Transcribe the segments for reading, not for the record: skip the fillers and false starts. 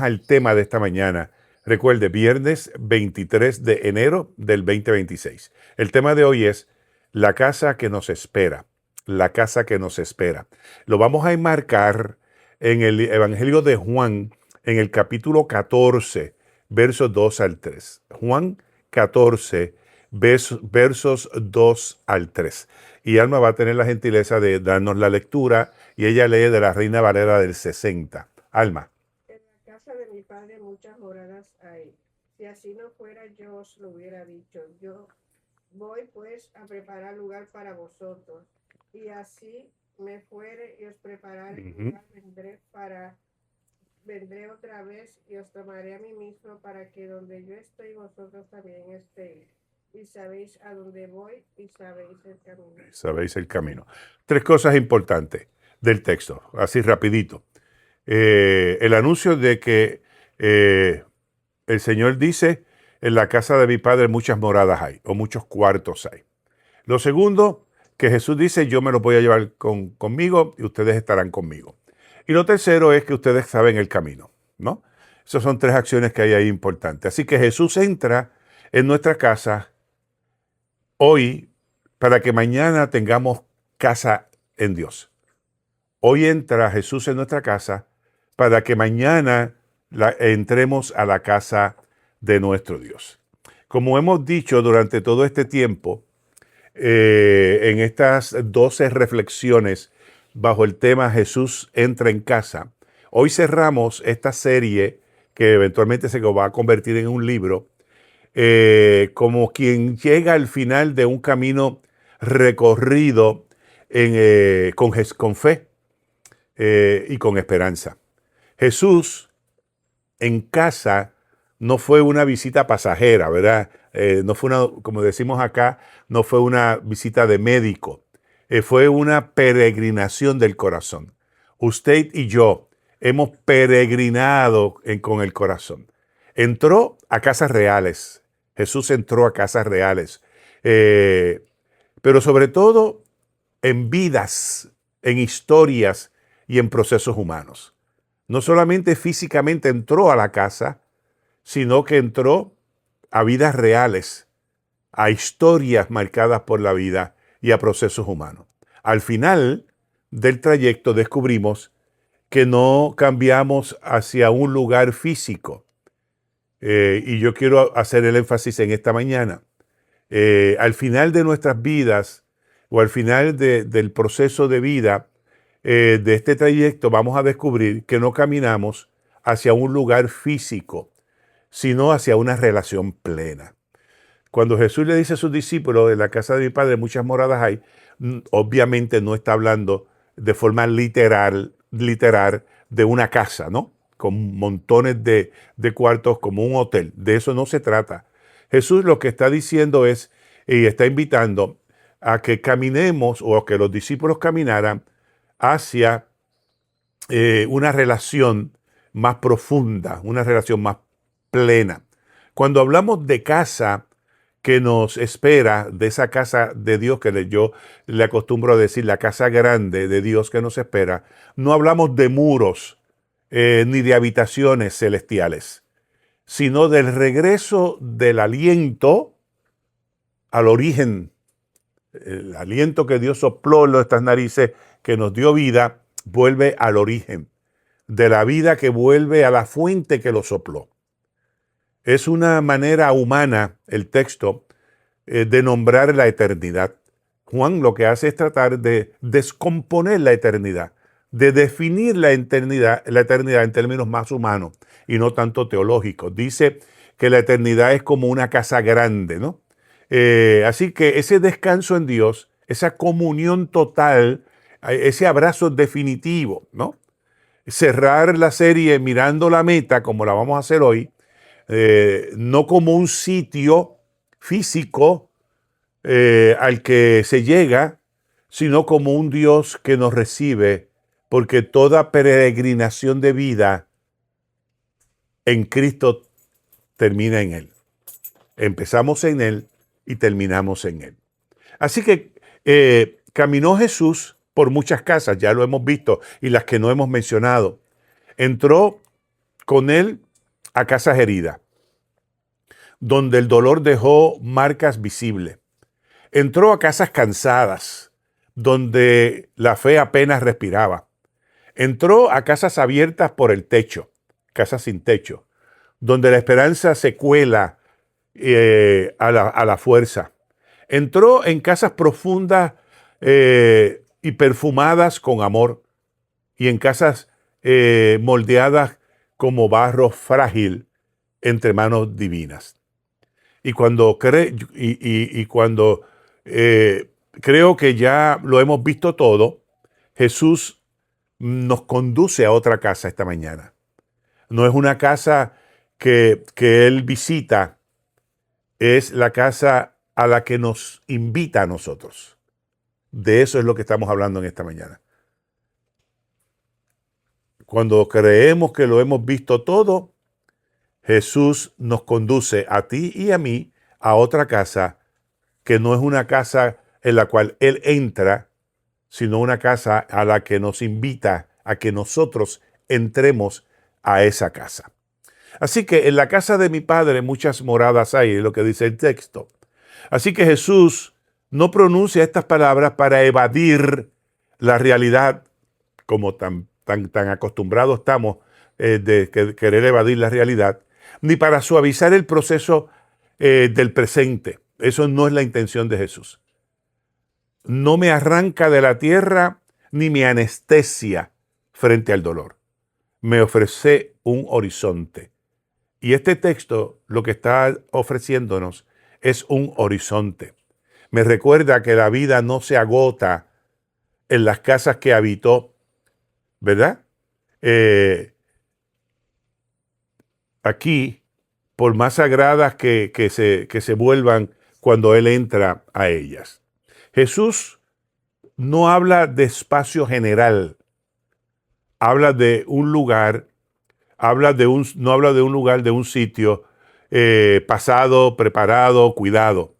Al tema de esta mañana. Recuerde, viernes 23 de enero del 2026. El tema de hoy es la casa que nos espera. La casa que nos espera. Lo vamos a enmarcar en el Evangelio de Juan, en el capítulo 14, versos 2 al 3. Juan 14, versos 2 al 3. Y Alma va a tener la gentileza de darnos la lectura y ella lee de la Reina Valera del 60. Alma. En la casa de mi padre muchas moradas hay. Si así no fuera, yo os lo hubiera dicho. Yo voy pues a preparar lugar para vosotros. Y así me fuere y os prepararé lugar, vendré otra vez y os tomaré a mí mismo para que donde yo estoy vosotros también estéis. Y sabéis a dónde voy y sabéis el camino. Sabéis el camino. Tres cosas importantes del texto, así rapidito. El anuncio de que el Señor dice, en la casa de mi padre muchas moradas hay, o muchos cuartos hay. Lo segundo, que Jesús dice, yo me los voy a llevar conmigo y ustedes estarán conmigo. Y lo tercero es que ustedes saben el camino, ¿no? Esas son tres acciones que hay ahí importantes. Así que Jesús entra en nuestra casa hoy para que mañana tengamos casa en Dios. Hoy entra Jesús en nuestra casa para que mañana entremos a la casa de nuestro Dios. Como hemos dicho durante todo este tiempo, en estas 12 reflexiones bajo el tema Jesús entra en casa, hoy cerramos esta serie que eventualmente se va a convertir en un libro, como quien llega al final de un camino recorrido con fe y con esperanza. Jesús en casa no fue una visita pasajera, ¿verdad? No fue una, como decimos acá, no fue una visita de médico. Fue una peregrinación del corazón. Usted y yo hemos peregrinado con el corazón. Entró a casas reales. Jesús entró a casas reales. Pero sobre todo en vidas, en historias y en procesos humanos. No solamente físicamente entró a la casa, sino que entró a vidas reales, a historias marcadas por la vida y a procesos humanos. Al final del trayecto descubrimos que no cambiamos hacia un lugar físico. Y yo quiero hacer el énfasis en esta mañana. Al final de nuestras vidas o al final del proceso de vida de este trayecto vamos a descubrir que no caminamos hacia un lugar físico, sino hacia una relación plena. Cuando Jesús le dice a sus discípulos, en la casa de mi padre muchas moradas hay, obviamente no está hablando de forma literal de una casa, ¿no? Con montones de cuartos como un hotel. De eso no se trata. Jesús lo que está diciendo es, y está invitando a que caminemos, o a que los discípulos caminaran hacia una relación más profunda, una relación más plena. Cuando hablamos de casa que nos espera, de esa casa de Dios que yo le acostumbro a decir, la casa grande de Dios que nos espera, no hablamos de muros ni de habitaciones celestiales, sino del regreso del aliento al origen, el aliento que Dios sopló en nuestras narices, que nos dio vida, vuelve al origen, de la vida que vuelve a la fuente que lo sopló. Es una manera humana, el texto, de nombrar la eternidad. Juan lo que hace es tratar de descomponer la eternidad, de definir la eternidad en términos más humanos y no tanto teológicos. Dice que la eternidad es como una casa grande, ¿no? Así que ese descanso en Dios, esa comunión total, ese abrazo definitivo, ¿no? Cerrar la serie mirando la meta, como la vamos a hacer hoy, no como un sitio físico al que se llega, sino como un Dios que nos recibe, porque toda peregrinación de vida en Cristo termina en Él. Empezamos en Él y terminamos en Él. Así que caminó Jesús por muchas casas, ya lo hemos visto, y las que no hemos mencionado. Entró con él a casas heridas, donde el dolor dejó marcas visibles. Entró a casas cansadas, donde la fe apenas respiraba. Entró a casas abiertas por el techo, casas sin techo, donde la esperanza se cuela a la fuerza. Entró en casas profundas y perfumadas con amor, y en casas moldeadas como barro frágil entre manos divinas. Y cuando, creo que ya lo hemos visto todo, Jesús nos conduce a otra casa esta mañana. No es una casa que Él visita, es la casa a la que nos invita a nosotros. De eso es lo que estamos hablando en esta mañana. Cuando creemos que lo hemos visto todo, Jesús nos conduce a ti y a mí a otra casa que no es una casa en la cual Él entra, sino una casa a la que nos invita a que nosotros entremos a esa casa. Así que en la casa de mi Padre muchas moradas hay, es lo que dice el texto. Así que Jesús no pronuncia estas palabras para evadir la realidad, como tan acostumbrados estamos de querer evadir la realidad, ni para suavizar el proceso del presente. Eso no es la intención de Jesús. No me arranca de la tierra ni me anestesia frente al dolor. Me ofrece un horizonte. Y este texto lo que está ofreciéndonos es un horizonte. Me recuerda que la vida no se agota en las casas que habitó, ¿verdad? Aquí, por más sagradas que se vuelvan cuando Él entra a ellas. Jesús no habla de espacio general, habla de un lugar, no habla de un lugar, de un sitio pasado, preparado, cuidado.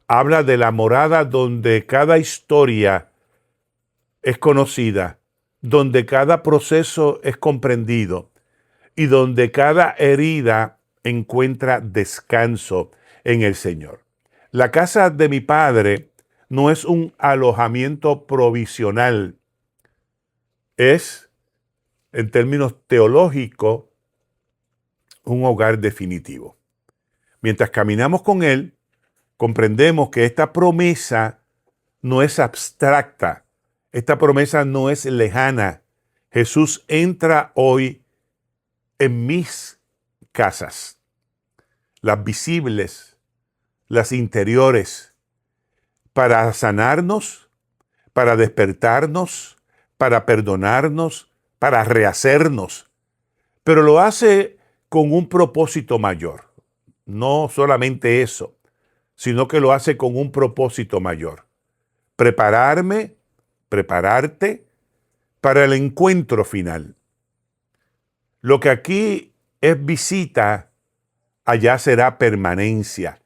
Habla de la morada donde cada historia es conocida, donde cada proceso es comprendido y donde cada herida encuentra descanso en el Señor. La casa de mi Padre no es un alojamiento provisional, es, en términos teológicos, un hogar definitivo. Mientras caminamos con Él, comprendemos que esta promesa no es abstracta, esta promesa no es lejana. Jesús entra hoy en mis casas, las visibles, las interiores, para sanarnos, para despertarnos, para perdonarnos, para rehacernos. Pero lo hace con un propósito mayor. No solamente eso, sino que lo hace con un propósito mayor. Prepararme, prepararte para el encuentro final. Lo que aquí es visita, allá será permanencia.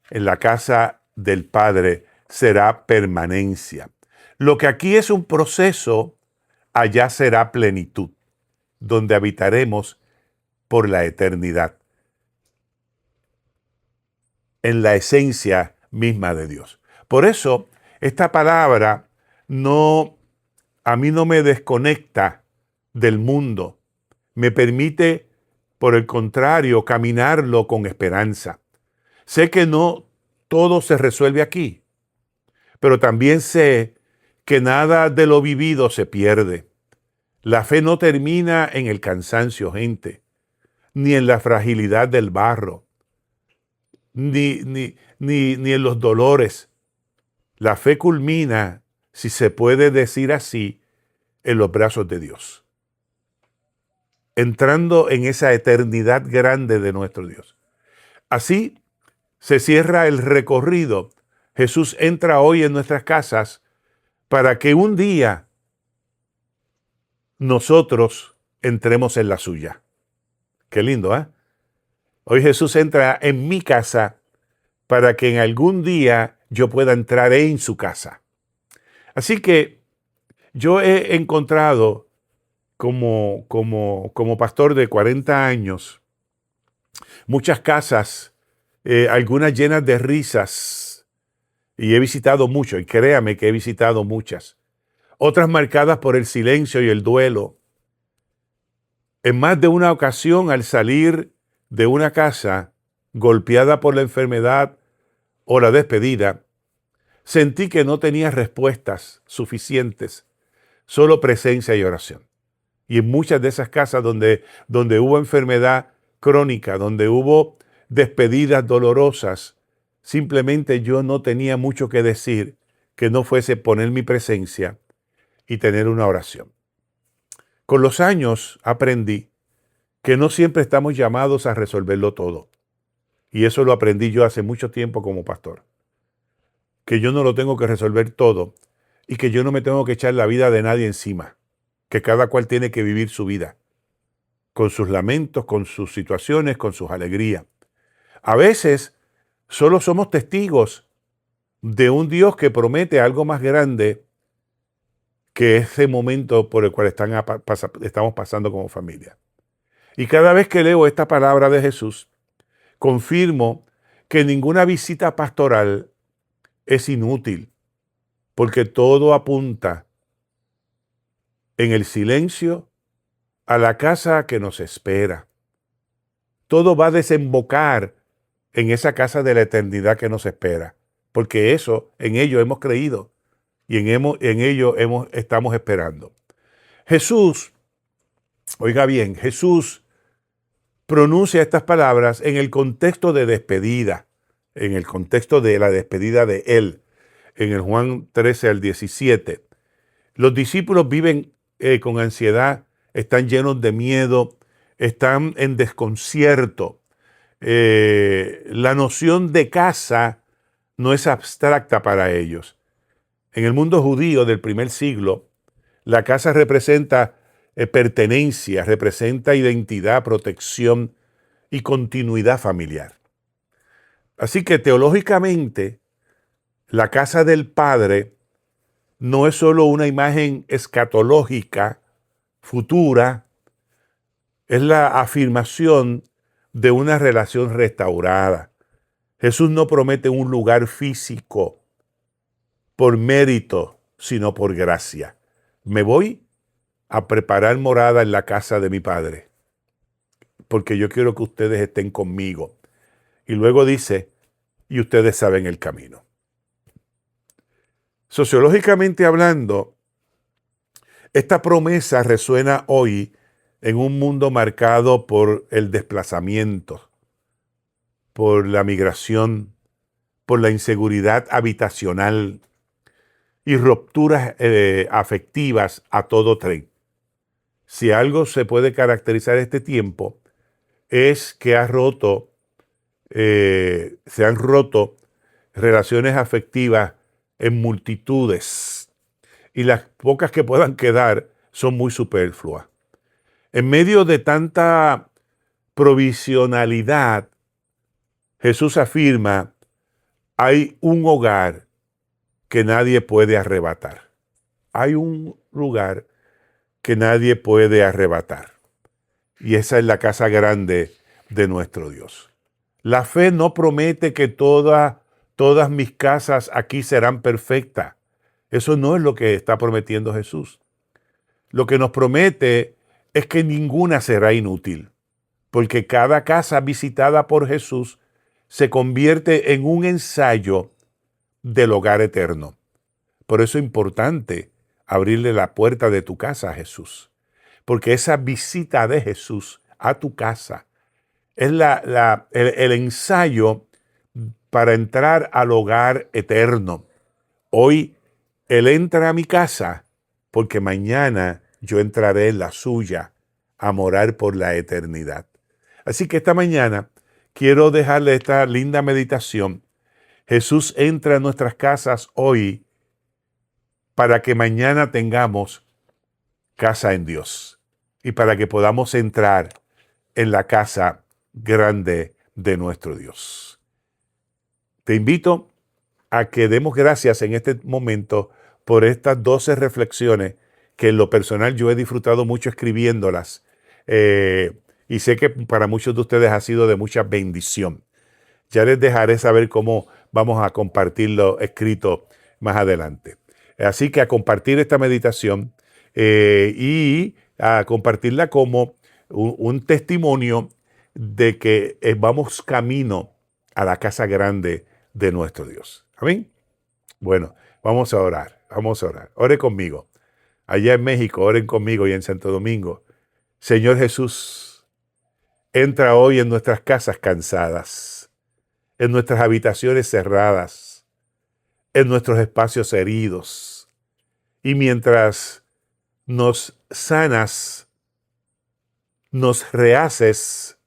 En la casa del Padre será permanencia. Lo que aquí es un proceso, allá será plenitud, donde habitaremos por la eternidad, en la esencia misma de Dios. Por eso, esta palabra a mí no me desconecta del mundo, me permite, por el contrario, caminarlo con esperanza. Sé que no todo se resuelve aquí, pero también sé que nada de lo vivido se pierde. La fe no termina en el cansancio, gente, ni en la fragilidad del barro, ni en los dolores. La fe culmina, si se puede decir así, en los brazos de Dios, entrando en esa eternidad grande de nuestro Dios. Así se cierra el recorrido. Jesús entra hoy en nuestras casas para que un día nosotros entremos en la suya. Qué lindo, ¿eh? Hoy Jesús entra en mi casa para que en algún día yo pueda entrar en su casa. Así que yo he encontrado como pastor de 40 años, muchas casas, algunas llenas de risas, y he visitado mucho, y créame que he visitado muchas. Otras marcadas por el silencio y el duelo. En más de una ocasión, al salir de una casa golpeada por la enfermedad o la despedida, sentí que no tenía respuestas suficientes, solo presencia y oración. Y en muchas de esas casas donde hubo enfermedad crónica, donde hubo despedidas dolorosas, simplemente yo no tenía mucho que decir que no fuese poner mi presencia y tener una oración. Con los años aprendí que no siempre estamos llamados a resolverlo todo. Y eso lo aprendí yo hace mucho tiempo como pastor. Que yo no lo tengo que resolver todo y que yo no me tengo que echar la vida de nadie encima. Que cada cual tiene que vivir su vida, con sus lamentos, con sus situaciones, con sus alegrías. A veces solo somos testigos de un Dios que promete algo más grande que ese momento por el cual estamos pasando como familia. Y cada vez que leo esta palabra de Jesús, confirmo que ninguna visita pastoral es inútil, porque todo apunta en el silencio a la casa que nos espera. Todo va a desembocar en esa casa de la eternidad que nos espera, porque en ello hemos creído y en ello estamos esperando. Jesús, oiga bien, Jesús pronuncia estas palabras en el contexto de despedida, en el contexto de la despedida de Él, en el Juan 13 al 17. Los discípulos viven con ansiedad, están llenos de miedo, están en desconcierto. La noción de casa no es abstracta para ellos. En el mundo judío del primer siglo, la casa representa pertenencia, representa identidad, protección y continuidad familiar. Así que teológicamente, la casa del Padre no es solo una imagen escatológica, futura, es la afirmación de una relación restaurada. Jesús no promete un lugar físico por mérito, sino por gracia. Me voy a preparar morada en la casa de mi Padre, porque yo quiero que ustedes estén conmigo. Y luego dice, y ustedes saben el camino. Sociológicamente hablando, esta promesa resuena hoy en un mundo marcado por el desplazamiento, por la migración, por la inseguridad habitacional y rupturas afectivas a todo tren. Si algo se puede caracterizar este tiempo es que se han roto relaciones afectivas en multitudes y las pocas que puedan quedar son muy superfluas. En medio de tanta provisionalidad, Jesús afirma, hay un hogar que nadie puede arrebatar. Hay un lugar que nadie puede arrebatar. Y esa es la casa grande de nuestro Dios. La fe no promete que todas mis casas aquí serán perfectas. Eso no es lo que está prometiendo Jesús. Lo que nos promete es que ninguna será inútil, porque cada casa visitada por Jesús se convierte en un ensayo del hogar eterno. Por eso es importante abrirle la puerta de tu casa a Jesús, porque esa visita de Jesús a tu casa es el ensayo para entrar al hogar eterno. Hoy Él entra a mi casa porque mañana yo entraré en la suya a morar por la eternidad. Así que esta mañana quiero dejarle esta linda meditación. Jesús entra a nuestras casas hoy para que mañana tengamos casa en Dios y para que podamos entrar en la casa grande de nuestro Dios. Te invito a que demos gracias en este momento por estas 12 reflexiones que en lo personal yo he disfrutado mucho escribiéndolas. Y sé que para muchos de ustedes ha sido de mucha bendición. Ya les dejaré saber cómo vamos a compartirlo escrito más adelante. Así que a compartir esta meditación y a compartirla como un testimonio de que vamos camino a la casa grande de nuestro Dios. Amén. Bueno, vamos a orar, vamos a orar. Ore conmigo. Allá en México, oren conmigo y en Santo Domingo. Señor Jesús, entra hoy en nuestras casas cansadas, en nuestras habitaciones cerradas, en nuestros espacios heridos. Y mientras nos sanas, nos rehaces,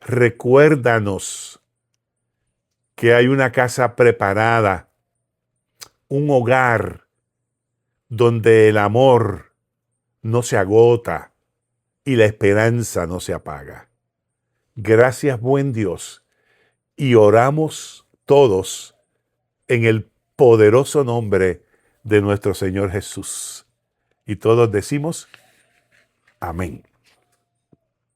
recuérdanos que hay una casa preparada, un hogar donde el amor no se agota y la esperanza no se apaga. Gracias, buen Dios, y oramos todos en el poderoso nombre de nuestro Señor Jesús. Y todos decimos, amén.